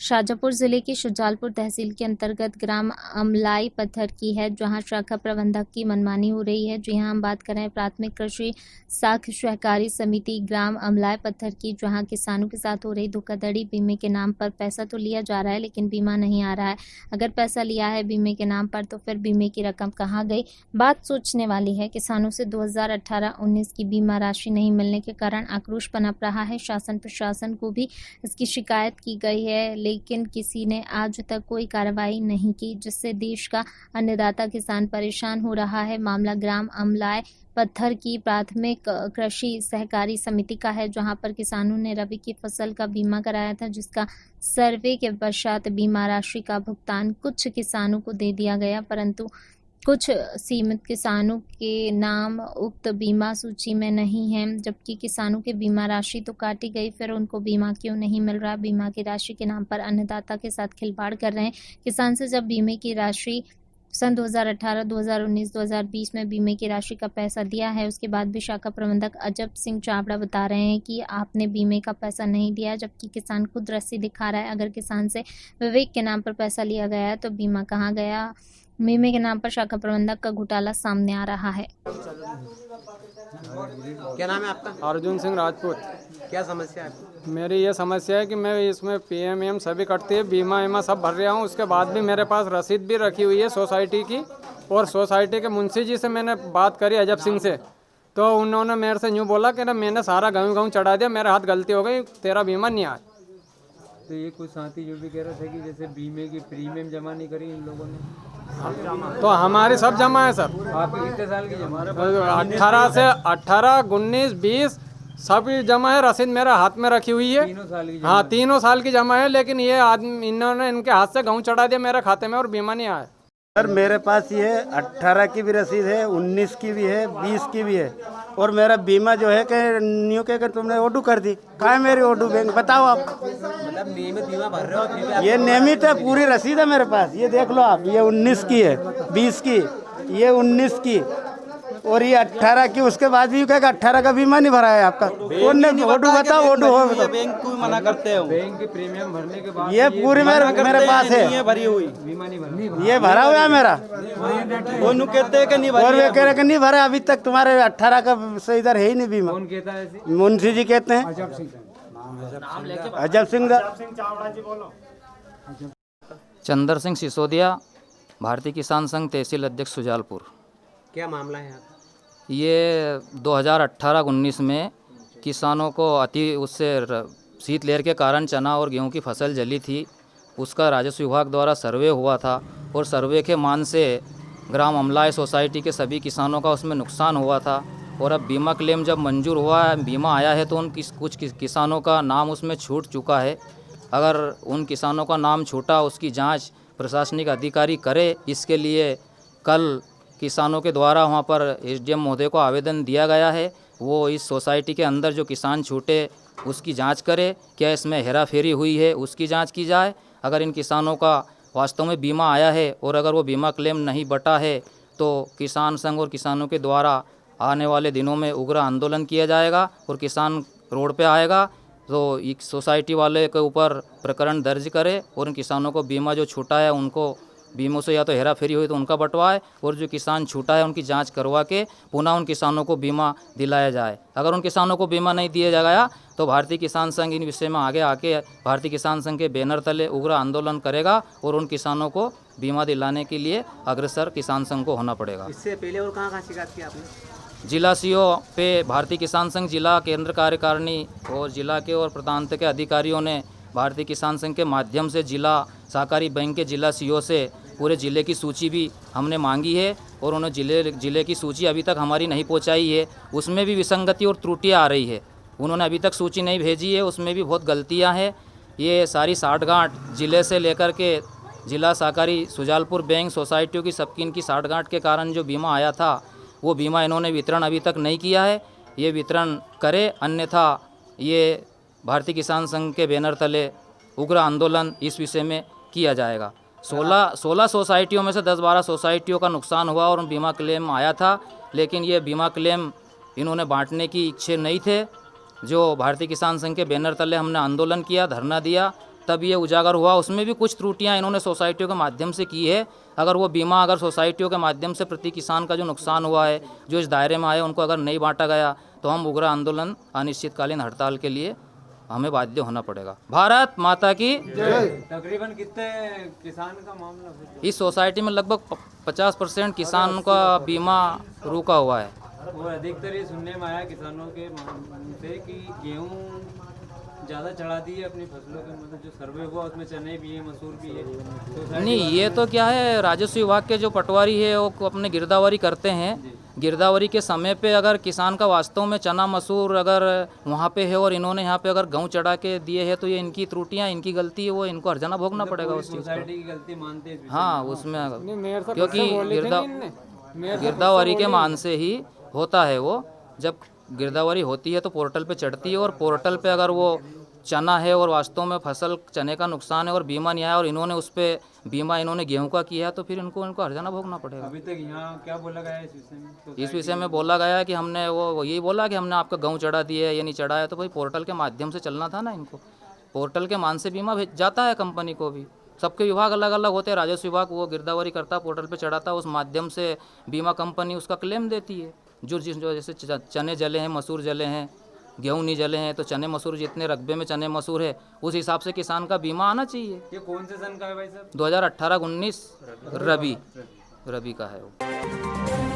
शाजापुर जिले की शुजालपुर तहसील के अंतर्गत ग्राम अमलाई पत्थर की है, जहां शाखा प्रबंधक की मनमानी हो रही है। जी हां, हम बात कर रहे हैं प्राथमिक कृषि साख सहकारी समिति ग्राम अमलाई पत्थर की, जहां किसानों के साथ हो रही धोखाधड़ी। बीमे के नाम पर पैसा तो लिया जा रहा है, लेकिन बीमा नहीं आ रहा है। अगर पैसा लिया है बीमे के नाम पर, तो फिर बीमे की रकम कहाँ गई? बात सोचने वाली है। किसानों से 2018-19 की बीमा राशि नहीं मिलने के कारण आक्रोश पनप रहा है। शासन प्रशासन को भी इसकी शिकायत की गई है, लेकिन किसी ने आज तक कोई कार्रवाई नहीं की, जिससे देश का अन्नदाता किसान परेशान हो रहा है। मामला ग्राम अमलाई पत्थर की प्राथमिक कृषि सहकारी समिति का है, जहां पर किसानों ने रबी की फसल का बीमा कराया था, जिसका सर्वे के पश्चात बीमा राशि का भुगतान कुछ किसानों को दे दिया गया, परंतु कुछ सीमित किसानों के नाम उक्त बीमा सूची में नहीं है। जबकि किसानों के बीमा राशि तो काटी गई, फिर उनको बीमा क्यों नहीं मिल रहा? बीमा की राशि के नाम पर अन्नदाता के साथ खिलवाड़ कर रहे हैं। किसान से जब बीमे की राशि सन 2018, 2019, 2020 में बीमे की राशि का पैसा दिया है, उसके बाद भी शाखा प्रबंधक अजब सिंह चावड़ा बता रहे हैं कि आपने बीमे का पैसा नहीं दिया, जबकि किसान खुद रसीद दिखा रहा है। अगर किसान से विवेक के नाम पर पैसा लिया गया है, तो बीमा कहाँ गया? बीमे के नाम पर शाखा प्रबंधक का घोटाला सामने आ रहा है। क्या नाम है आपका? अर्जुन सिंह राजपूत। क्या समस्या है आपकी? मेरी ये समस्या है कि मैं इसमें पीएमएम सभी कटती है, बीमा वीमा सब भर रहा हूँ। उसके बाद भी मेरे पास रसीद भी रखी हुई है सोसाइटी की, और सोसाइटी के मुंशी जी से मैंने बात करी अजब सिंह से, तो उन्होंने मेरे से यूँ बोला कि ना मैंने सारा गेहूँ चढ़ा दिया, मेरे हाथ गलती हो गई, तेरा बीमा नहीं आया। तो ये कुछ साथी जो भी कह रहे थे कि जैसे बीमे की प्रीमियम जमा नहीं करी इन लोगों ने, तो हमारी सब जमा है सर। आपकी कितने साल की जमा? 18 से 18, 19, 20 सब जमा है। रसीद मेरे हाथ में रखी हुई है। 3 साल की जमा? हाँ, 3 साल की जमा है, लेकिन ये आदमी इन्होंने इनके हाथ से गेहूँ चढ़ा दिया मेरे खाते में और बीमा नहीं आया। सर मेरे पास ये 18 की भी रसीद है, 19 की भी है, 20 की भी है, और मेरा बीमा जो है कि न्यू के तुमने ओडू कर दी। कहाँ है मेरी ओडू बैंक? बताओ आप। मतलब नियमित बीमा भर रहे हो फिर भी ये नियमित है, पूरी रसीद है मेरे पास, ये देख लो आप। ये 19 की है, 20 की, ये 19 की, और ये 18 की। उसके बाद भी कहेगा 18 का बीमा नहीं भरा है आपका। कौन ने? ओडू बताओ, ओडू हो बताओ। बैंक को मना करते हो? बैंक की प्रीमियम भरने के बाद ये पूरी मेरे पास है, भरी हुई बीमा नहीं भरनी। ये भरा हुआ है मेरा। वो नु कहते हैं कि नहीं और भरी वे कह रहे कि नहीं भरा अभी तक, तुम्हारे 18 का से इधर है ही नहीं बीमा। कौन कहता है ऐसे? मुंशी जी कहते हैं, अजब सिंह। चंदर सिंह सिसोदिया, भारतीय किसान संघ तहसील अध्यक्ष शुजालपुर। क्या मामला है यहाँ? ये 2018-19 में किसानों को शीतलहर के कारण चना और गेहूं की फसल जली थी। उसका राजस्व विभाग द्वारा सर्वे हुआ था, और सर्वे के मान से ग्राम अमलाई सोसाइटी के सभी किसानों का उसमें नुकसान हुआ था। और अब बीमा क्लेम जब मंजूर हुआ है, बीमा आया है, तो कुछ किसानों का नाम उसमें छूट चुका है। अगर उन किसानों का नाम छूटा, उसकी जांच प्रशासनिक अधिकारी करे। इसके लिए कल किसानों के द्वारा वहाँ पर एसडीएम महोदय को आवेदन दिया गया है। वो इस सोसाइटी के अंदर जो किसान छूटे उसकी जांच करे, क्या इसमें हेरा फेरी हुई है उसकी जांच की जाए। अगर इन किसानों का वास्तव में बीमा आया है और अगर वो बीमा क्लेम नहीं बटा है, तो किसान संघ और किसानों के द्वारा आने वाले दिनों में उग्र आंदोलन किया जाएगा और किसान रोड पे आएगा। तो एक सोसाइटी वाले के ऊपर प्रकरण दर्ज करे और उन किसानों को बीमा जो छूटा है उनको बीमों से या तो हेरा फेरी हुई तो उनका बंटवाए, और जो किसान छूटा है उनकी जांच करवा के पुनः उन किसानों को बीमा दिलाया जाए। अगर उन किसानों को बीमा नहीं दिया गया तो भारतीय किसान संघ इन विषय में आगे आके भारतीय किसान संघ के बैनर तले उग्र आंदोलन करेगा और उन किसानों को बीमा दिलाने के लिए अग्रसर किसान संघ को होना पड़ेगा। इससे पहले और कहाँ शिकायत की आपने? जिला सीओ पे भारतीय किसान संघ जिला केंद्र कार्यकारिणी और जिला के और प्रांत के अधिकारियों ने भारतीय किसान संघ के माध्यम से जिला सहकारी बैंक के जिला सीओ से पूरे ज़िले की सूची भी हमने मांगी है, और उन्होंने ज़िले की सूची अभी तक हमारी नहीं पहुंचाई है। उसमें भी विसंगति और त्रुटियां आ रही है। उन्होंने अभी तक सूची नहीं भेजी है, उसमें भी बहुत गलतियां हैं। ये सारी साठगांठ ज़िले से लेकर के जिला सहकारी शुजालपुर बैंक सोसाइटियों की सबकी इनकी साठगांठ के कारण जो बीमा आया था, वो बीमा इन्होंने वितरण अभी तक नहीं किया है। ये वितरण करे, अन्यथा ये भारतीय किसान संघ के बैनर तले उग्र आंदोलन इस विषय में किया जाएगा। 16 सोसाइटियों में से 10-12 सोसाइटियों का नुकसान हुआ और बीमा क्लेम आया था, लेकिन ये बीमा क्लेम इन्होंने बांटने की इच्छा नहीं थे। जो भारतीय किसान संघ के बैनर तले हमने आंदोलन किया, धरना दिया, तब ये उजागर हुआ। उसमें भी कुछ त्रुटियां इन्होंने सोसाइटियों के माध्यम से की है। अगर वो बीमा अगर सोसाइटियों के माध्यम से प्रति किसान का जो नुकसान हुआ है, जो इस दायरे में आए, उनको अगर नहीं बांटा गया तो हम उग्र आंदोलन, अनिश्चितकालीन हड़ताल के लिए हमें बाध्य होना पड़ेगा। भारत माता की तकरीबन कितने किसान का मामला है? इस सोसाइटी में लगभग 50% किसान का बीमा रुका हुआ है। और अधिकतर ये सुनने में आया किसानों के मामले से कि गेहूँ ज़्यादा चढ़ा दी है अपनी फसलों के, मतलब जो सर्वे हुआ उसमें चने भी है, मसूर भी है। सोसाइटी नहीं, ये तो क्या है, राजस्व विभाग के जो पटवारी है वो अपने गिरदावरी करते हैं। गिरदावरी के समय पे अगर किसान का वास्तव में चना मसूर अगर वहाँ पे है और इन्होंने यहाँ पे अगर गेहूँ चढ़ा के दिए हैं तो ये इनकी त्रुटियाँ, इनकी गलती है, वो इनको हर्जाना भोगना पड़ेगा उस चीज़ सोसाइटी की गलती मानते हैं इस विषय हाँ, उसमें नहीं, मेयर साहब क्योंकि गुस्सा बोले थे नहीं इनने? मेयर साहब गिरदावरी के मान से ही होता है। वो जब गिरदावरी होती है तो पोर्टल पे चढ़ती है, और पोर्टल पे अगर वो चना है और वास्तव में फसल चने का नुकसान है और बीमा नहीं आया और इन्होंने उस पर बीमा इन्होंने गेहूं का किया है तो फिर इनको हर्जाना भोगना पड़ेगा। अभी तक यहाँ क्या बोला गया है इस विषय में? तो इस विषय में बोला गया है कि हमने वो यही बोला कि हमने आपका गेहूं चढ़ा दिया है, ये नहीं चढ़ाया, तो भाई पोर्टल के माध्यम से चलना था ना इनको। पोर्टल के मान से बीमा जाता है कंपनी को भी। सबके विभाग अलग अलग होते हैं। राजस्व विभाग वो गिरदावरी करता, पोर्टल पे चढ़ाता, उस माध्यम से बीमा कंपनी उसका क्लेम देती है। जो जैसे चने जले हैं, मसूर जले हैं, गेहूँ नहीं जले हैं, तो चने मसूर जितने रकबे में चने मसूर है उस हिसाब से किसान का बीमा आना चाहिए। ये कौन से सन का है भाई साहब? 2018-19 रबी का है वो।